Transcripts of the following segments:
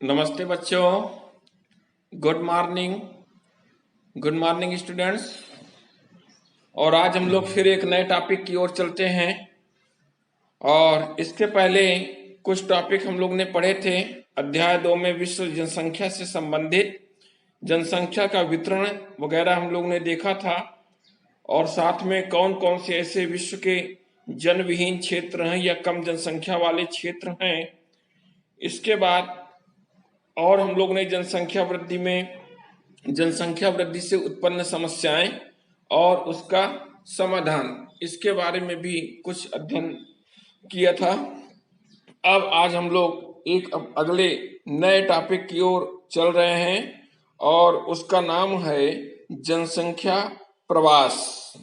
नमस्ते बच्चों। Good morning. Good morning students. और आज हम लोग फिर एक नए टॉपिक की ओर चलते हैं। और इसके पहले कुछ टॉपिक हम लोग ने पढ़े थे। अध्याय 2 में विश्व जनसंख्या से संबंधित जनसंख्या का वितरण वगैरह हम लोग ने देखा था। और साथ में कौन कौन से ऐसे विश्व के जनविहीन क्षेत्र हैं या कम जनसंख्या वाले क्षेत्र हैं। इसके बाद और हम लोग ने जनसंख्या वृद्धि से उत्पन्न समस्याएं और उसका समाधान, इसके बारे में भी कुछ अध्ययन किया था। अब आज हम लोग एक अगले नए टॉपिक की ओर चल रहे हैं और उसका नाम है जनसंख्या प्रवास।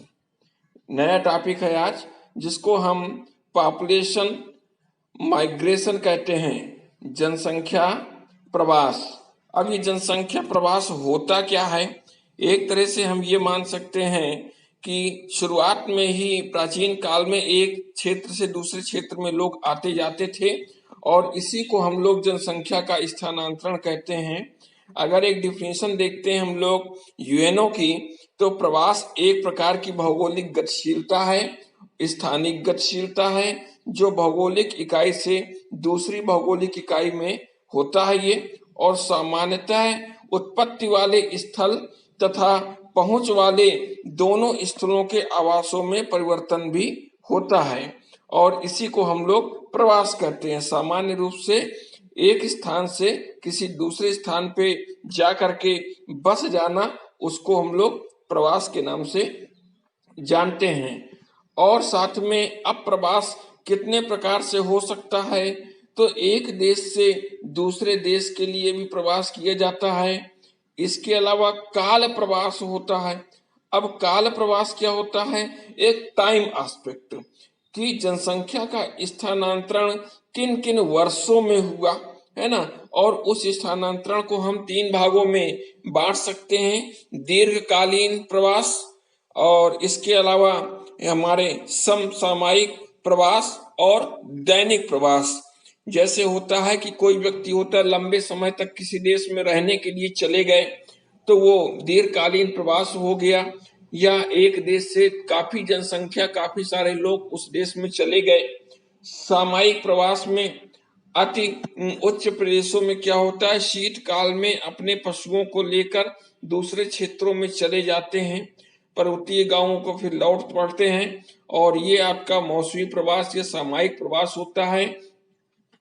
नया टॉपिक है आज, जिसको हम पॉपुलेशन माइग्रेशन कहते हैं, जनसंख्या प्रवास। अब ये जनसंख्या प्रवास होता क्या है? एक तरह से हम ये मान सकते हैं कि शुरुआत में ही प्राचीन काल में एक क्षेत्र से दूसरे क्षेत्र में लोग आते जाते थे और इसी को हम लोग जनसंख्या का स्थानांतरण कहते हैं। अगर एक डिफिनेशन देखते हैं हम लोग यूएनओ की, तो प्रवास एक प्रकार की भौगोलिक गतिशीलता है, स्थानिक गतिशीलता है, जो भौगोलिक इकाई से दूसरी भौगोलिक इकाई में होता है ये। और सामान्यतः उत्पत्ति वाले स्थल तथा पहुंच वाले दोनों स्थलों के आवासों में परिवर्तन भी होता है और इसी को हम लोग प्रवास कहते हैं। सामान्य रूप से एक स्थान से किसी दूसरे स्थान पे जा करके बस जाना, उसको हम लोग प्रवास के नाम से जानते हैं। और साथ में अब प्रवास कितने प्रकार से हो सकता है? तो एक देश से दूसरे देश के लिए भी प्रवास किया जाता है। इसके अलावा काल प्रवास होता है। अब काल प्रवास क्या होता है? एक टाइम एस्पेक्ट कि जनसंख्या का स्थानांतरण किन किन वर्षों में हुआ है ना। और उस स्थानांतरण को हम 3 भागों में बांट सकते हैं: दीर्घकालीन प्रवास, और इसके अलावा हमारे समसामयिक प्रवास और दैनिक प्रवास। जैसे होता है कि कोई व्यक्ति होता है लंबे समय तक किसी देश में रहने के लिए चले गए, तो वो दीर्घकालीन प्रवास हो गया। या एक देश से काफी जनसंख्या, काफी सारे लोग उस देश में चले गए। सामयिक प्रवास में अति उच्च प्रदेशों में क्या होता है, शीतकाल में अपने पशुओं को लेकर दूसरे क्षेत्रों में चले जाते हैं, पर्वतीय गांवों को फिर लौट पड़ते हैं। और ये आपका मौसमी प्रवास या सामयिक प्रवास होता है।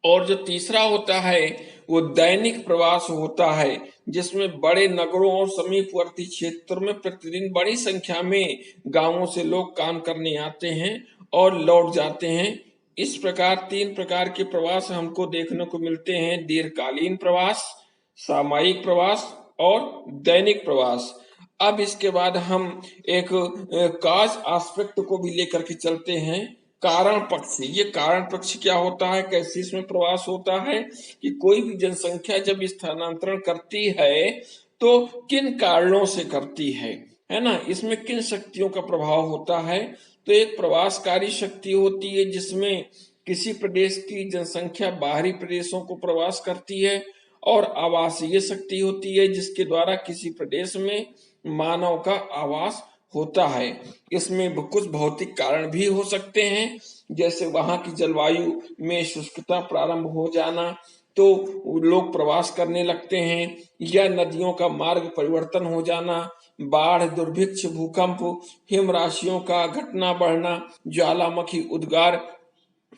और जो तीसरा होता है वो दैनिक प्रवास होता है, जिसमें बड़े नगरों और समीपवर्ती क्षेत्रों में प्रतिदिन बड़ी संख्या में गांवों से लोग काम करने आते हैं और लौट जाते हैं। इस प्रकार 3 प्रकार के प्रवास हमको देखने को मिलते हैं: दीर्घकालीन प्रवास, सामयिक प्रवास और दैनिक प्रवास। अब इसके बाद हम एक काज एस्पेक्ट को भी लेकर के चलते हैं, कारण पक्ष। ये कारण पक्ष क्या होता है, कैसे इसमें प्रवास होता है कि कोई भी जनसंख्या जब स्थानांतरण करती है तो किन कारणों से करती है ना। इसमें किन शक्तियों का प्रभाव होता है? तो एक प्रवासकारी शक्ति होती है जिसमें किसी प्रदेश की जनसंख्या बाहरी प्रदेशों को प्रवास करती है, और आवासीय शक्ति होती है जिसके द्वारा किसी प्रदेश में मानव का आवास होता है। इसमें कुछ भौतिक कारण भी हो सकते हैं, जैसे वहां की जलवायु में शुष्कता प्रारंभ हो जाना, तो लोग प्रवास करने लगते हैं। या नदियों का मार्ग परिवर्तन हो जाना, बाढ़, दुर्भिक्ष, भूकंप, हिम राशियों का घटना बढ़ना, ज्वालामुखी उद्गार,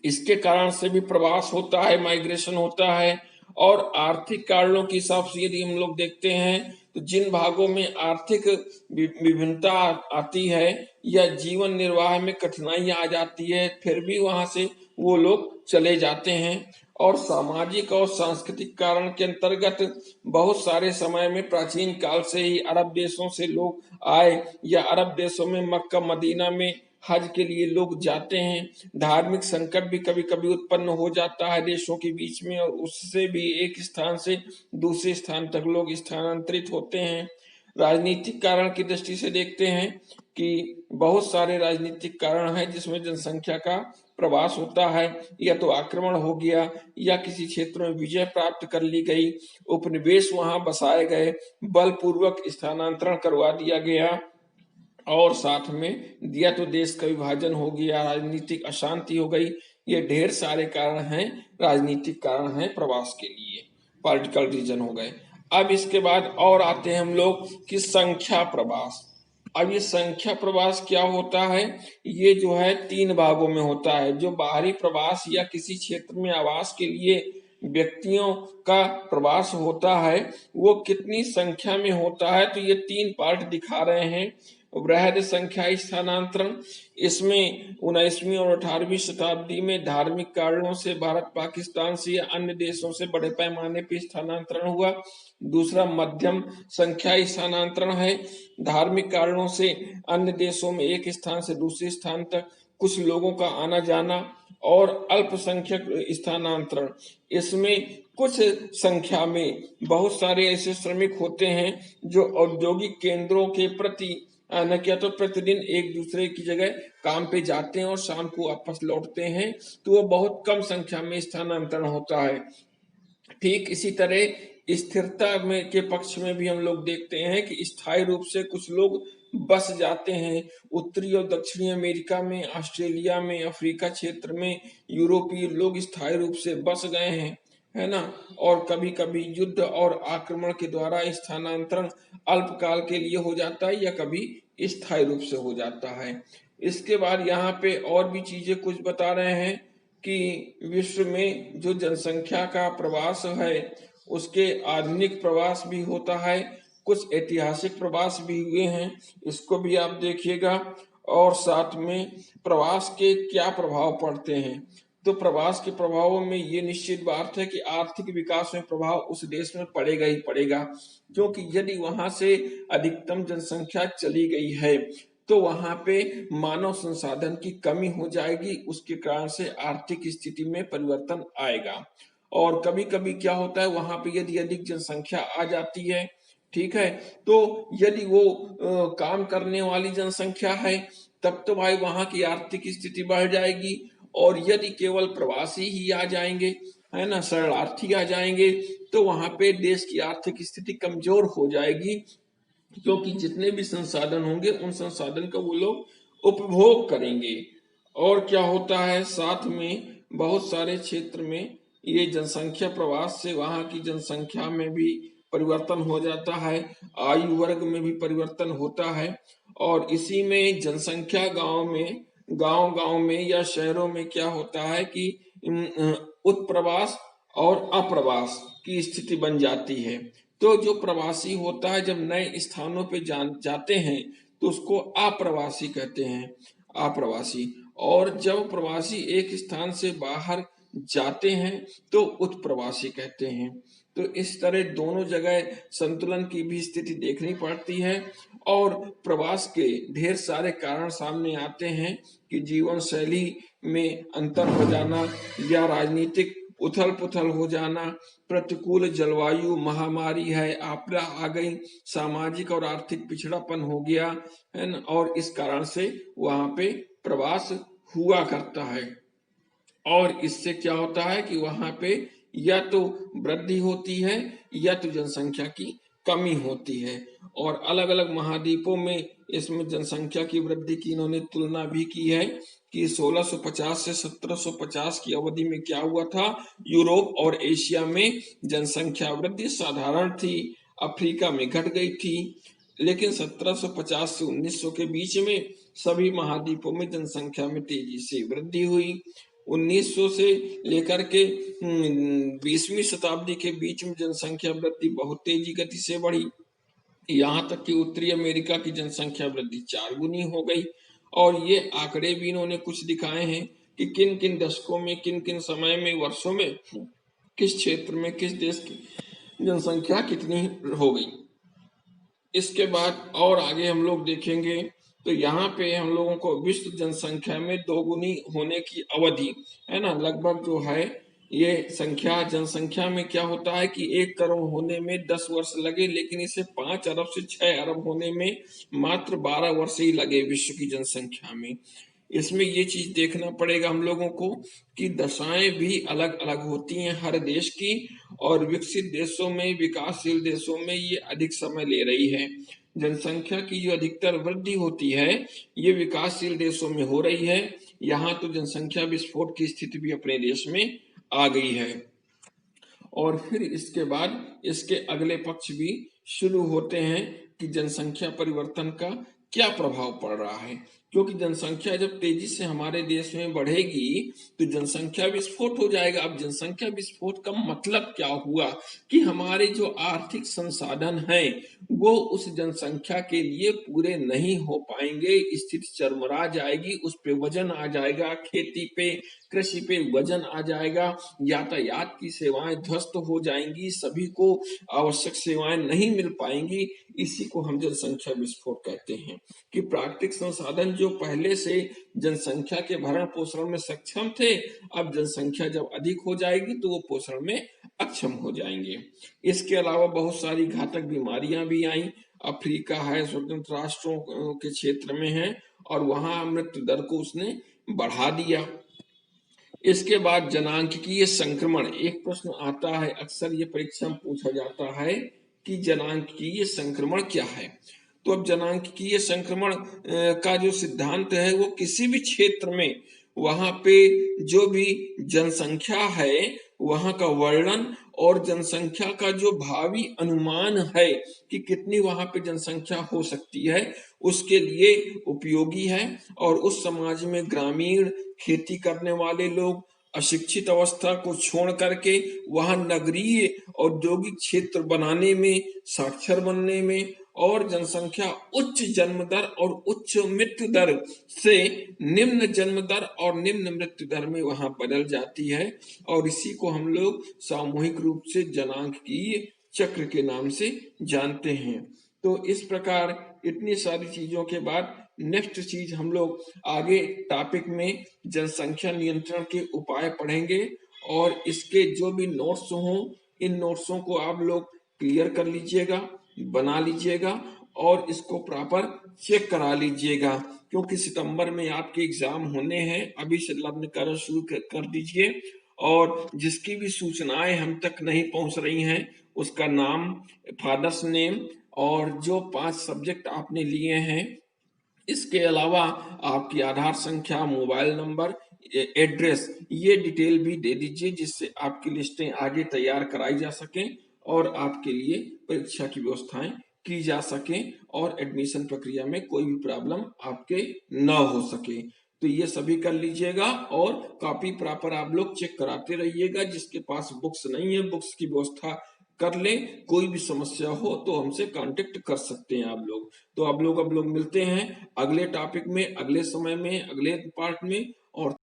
इसके कारण से भी प्रवास होता है, माइग्रेशन होता है। और आर्थिक कारणों के हिसाब से यदि हम लोग देखते हैं तो जिन भागों में आर्थिक विभिन्नता आती है या जीवन निर्वाह में कठिनाइयां आ जाती है, फिर भी वहां से वो लोग चले जाते हैं। और सामाजिक और सांस्कृतिक कारण के अंतर्गत बहुत सारे समय में प्राचीन काल से ही अरब देशों से लोग आए, या अरब देशों में मक्का मदीना में हज के लिए लोग जाते हैं। धार्मिक संकट भी कभी कभी उत्पन्न हो जाता है देशों के बीच में, और उससे भी एक स्थान से दूसरे स्थान तक लोग स्थानांतरित होते हैं। राजनीतिक कारण की दृष्टि से देखते हैं कि बहुत सारे राजनीतिक कारण हैं जिसमें जनसंख्या का प्रवास होता है, या तो आक्रमण हो गया या किसी क्षेत्र में विजय प्राप्त कर ली गई, उपनिवेश वहां बसाए गए, बलपूर्वक स्थानांतरण करवा दिया गया, और साथ में दिया तो देश का विभाजन हो गया, राजनीतिक अशांति हो गई। ये ढेर सारे कारण हैं, राजनीतिक कारण हैं प्रवास के लिए, पॉलिटिकल रीजन हो गए। अब इसके बाद और आते हैं हम लोग कि संख्या प्रवास। अब ये संख्या प्रवास क्या होता है? ये जो है 3 भागों में होता है। जो बाहरी प्रवास या किसी क्षेत्र में आवास के लिए व्यक्तियों का प्रवास होता है, वो कितनी संख्या में होता है, तो ये 3 पार्ट दिखा रहे हैं। वृहद संख्या स्थानांतरण, इसमें 19वीं और 18वीं शताब्दी में धार्मिक कारणों से भारत पाकिस्तान से या अन्य देशों से बड़े पैमाने पर स्थानांतरण हुआ। दूसरा मध्यम संख्या स्थानांतरण है, धार्मिक कारणों से अन्य देशों में एक स्थान से दूसरे स्थान तक कुछ लोगों का आना जाना। और अल्पसंख्यक स्थानांतरण, इसमें कुछ संख्या में बहुत सारे ऐसे श्रमिक होते हैं जो औद्योगिक केंद्रों के प्रति न क्या तो प्रतिदिन एक दूसरे की जगह काम पे जाते हैं और शाम को वापस लौटते हैं, तो वो बहुत कम संख्या में स्थानांतरण होता है। ठीक इसी तरह स्थिरता में के पक्ष में भी हम लोग देखते हैं कि स्थायी रूप से कुछ लोग बस जाते हैं। उत्तरी और दक्षिणी अमेरिका में, ऑस्ट्रेलिया में, अफ्रीका क्षेत्र में यूरोपीय लोग स्थायी रूप से बस गए हैं, है ना। और कभी कभी युद्ध और आक्रमण के द्वारा स्थानांतरण अल्पकाल के लिए हो जाता है या कभी स्थायी रूप से हो जाता है। इसके बाद यहाँ पे और भी चीजें कुछ बता रहे हैं कि विश्व में जो जनसंख्या का प्रवास है उसके आधुनिक प्रवास भी होता है, कुछ ऐतिहासिक प्रवास भी हुए हैं, इसको भी आप देखिएगा। और साथ में प्रवास के क्या प्रभाव पड़ते हैं, तो प्रवास के प्रभावों में ये निश्चित बात है कि आर्थिक विकास में प्रभाव उस देश में पड़ेगा ही पड़ेगा, क्योंकि यदि वहां से अधिकतम जनसंख्या चली गई है तो वहां पे मानव संसाधन की कमी हो जाएगी, उसके कारण से आर्थिक स्थिति में परिवर्तन आएगा। और कभी कभी क्या होता है, वहां पे यदि अधिक जनसंख्या आ जाती है, ठीक है, तो यदि वो काम करने वाली जनसंख्या है तब तो भाई वहां की आर्थिक स्थिति बढ़ जाएगी। और यदि केवल प्रवासी ही आ जाएंगे, है ना, शरणार्थी आ जाएंगे, तो वहां पे देश की आर्थिक स्थिति कमजोर हो जाएगी, क्योंकि जितने भी संसाधन होंगे उन संसाधन का वो लोग उपभोग करेंगे। और क्या होता है, साथ में बहुत सारे क्षेत्र में ये जनसंख्या प्रवास से वहां की जनसंख्या में भी परिवर्तन हो जाता है, आयु वर्ग में भी परिवर्तन होता है। और इसी में जनसंख्या गांव गांव में या शहरों में क्या होता है कि उत्प्रवास और अप्रवास की स्थिति बन जाती है। तो जो प्रवासी होता है जब नए स्थानों पे जाते हैं तो उसको अप्रवासी कहते हैं, अप्रवासी। और जब प्रवासी एक स्थान से बाहर जाते हैं तो उत्प्रवासी कहते हैं। तो इस तरह दोनों जगह संतुलन की भी स्थिति देखनी पड़ती है। और प्रवास के ढेर सारे कारण सामने आते हैं कि जीवन शैली में अंतर हो जाना या राजनीतिक उथल पुथल हो जाना, प्रतिकूल जलवायु, महामारी है, आपदा आ गई, सामाजिक और आर्थिक पिछड़ापन हो गया, है ना, और इस कारण से वहां पे प्रवास हुआ करता है। और इससे क्या होता है कि वहां पे या तो वृद्धि होती है या तो जनसंख्या की कमी होती है। और अलग अलग महाद्वीपों में इसमें जनसंख्या की वृद्धि की इन्होंने तुलना भी की है कि 1650 से 1750 की अवधि में क्या हुआ था, यूरोप और एशिया में जनसंख्या वृद्धि साधारण थी, अफ्रीका में घट गई थी। लेकिन 1750 से 1900 के बीच में सभी महाद्वीपों में जनसंख्या में तेजी से वृद्धि हुई। 1900 से लेकर के 20वीं शताब्दी के बीच में जनसंख्या वृद्धि बहुत तेजी गति से बढ़ी, यहाँ तक कि उत्तरी अमेरिका की जनसंख्या वृद्धि 4 गुनी हो गई। और ये आंकड़े भी इन्होंने कुछ दिखाए हैं कि किन किन दशकों में, किन किन समय में, वर्षों में, किस क्षेत्र में, किस देश की जनसंख्या कितनी हो गई। इसके बाद और आगे हम लोग देखेंगे तो यहाँ पे हम लोगों को विश्व जनसंख्या में 2 गुनी होने की अवधि, है ना, लगभग जो है ये संख्या, जनसंख्या में क्या होता है कि 1 करोड़ होने में 10 वर्ष लगे, लेकिन इसे 5 अरब से 6 अरब होने में मात्र 12 वर्ष ही लगे विश्व की जनसंख्या में। इसमें ये चीज देखना पड़ेगा हम लोगों को कि दशाएं भी अलग अलग होती हैं हर देश की, और विकसित देशों में, विकासशील देशों में ये अधिक समय ले रही है। जनसंख्या की जो अधिकतर वृद्धि होती है ये विकासशील देशों में हो रही है। यहाँ तो जनसंख्या विस्फोट की स्थिति भी अपने देश में आ गई है। और फिर इसके बाद इसके अगले पक्ष भी शुरू होते हैं कि जनसंख्या परिवर्तन का क्या प्रभाव पड़ रहा है, क्योंकि जनसंख्या जब तेजी से हमारे देश में बढ़ेगी तो जनसंख्या विस्फोट हो जाएगा। अब जनसंख्या विस्फोट का मतलब क्या हुआ कि हमारे जो आर्थिक संसाधन हैं वो उस जनसंख्या के लिए पूरे नहीं हो पाएंगे, स्थिति चरमरा जाएगी, उस पे वजन आ जाएगा, खेती पे, कृषि पे वजन आ जाएगा, यातायात की सेवाएं ध्वस्त हो जाएंगी, सभी को आवश्यक सेवाएं नहीं मिल पाएंगी। इसी को हम जनसंख्या विस्फोट कहते हैं कि प्राकृतिक संसाधन जो पहले से जनसंख्या के भरण पोषण में सक्षम थे, अब जनसंख्या जब अधिक हो जाएगी तो वो पोषण में अक्षम हो जाएंगे। इसके अलावा बहुत सारी घातक बीमारियां भी आई। अफ्रीका है, स्वतंत्र राष्ट्रों के क्षेत्र में है, और वहां मृत्यु दर को उसने बढ़ा दिया। इसके बाद जनांकीय संक्रमण, एक प्रश्न आता है अक्सर, ये परीक्षा में पूछा जाता है कि जनांकीय संक्रमण क्या है। तो अब जनांकीय संक्रमण का जो सिद्धांत है वो किसी भी क्षेत्र में वहां पे जो भी जनसंख्या है वहां का वर्णन और जनसंख्या का जो भावी अनुमान है कि कितनी वहां पे जनसंख्या हो सकती है उसके लिए उपयोगी है। और उस समाज में ग्रामीण खेती करने वाले लोग अशिक्षित अवस्था को छोड़ करके वहां नगरीय औद्योगिक क्षेत्र बनाने में, साक्षर बनने में, और जनसंख्या उच्च जन्म दर और उच्च मृत्यु दर से निम्न जन्म दर और निम्न मृत्यु दर में वहां बदल जाती है। और इसी को हम लोग सामूहिक रूप से जनांकीय चक्र के नाम से जानते हैं। तो इस प्रकार इतनी सारी चीजों के बाद नेक्स्ट चीज हम लोग आगे टॉपिक में जनसंख्या नियंत्रण के उपाय पढ़ेंगे, और इसके जो भी नोट्स हों इन नोट्सों को आप लोग क्लियर कर लीजिएगा, बना लीजिएगा, और इसको प्रॉपर चेक करा लीजिएगा, क्योंकि सितंबर में आपके एग्जाम होने हैं। अभी से लर्न करना शुरू कर दीजिए, और जिसकी भी सूचनाएं हम तक नहीं पहुंच रही हैं उसका नाम, फादर्स नेम, और जो 5 सब्जेक्ट आपने लिए हैं, इसके अलावा आपकी आधार संख्या, मोबाइल नंबर, एड्रेस, ये डिटेल भी दे दीजिए जिससे आपकी लिस्टें आगे तैयार कराई जा सकें और आपके लिए परीक्षा की व्यवस्थाएं की जा सकें और एडमिशन प्रक्रिया में कोई भी प्रॉब्लम आपके न हो सके। तो ये सभी कर लीजिएगा, और कॉपी प्रॉपर आप लोग चेक कराते रहिएगा। जिसके पास बुक्स नहीं है बुक्स की व्यवस्था कर लें। कोई भी समस्या हो तो हमसे कांटेक्ट कर सकते हैं आप लोग। तो आप लोग मिलते हैं अगले टॉपिक में, अगले समय में, अगले पार्ट में। और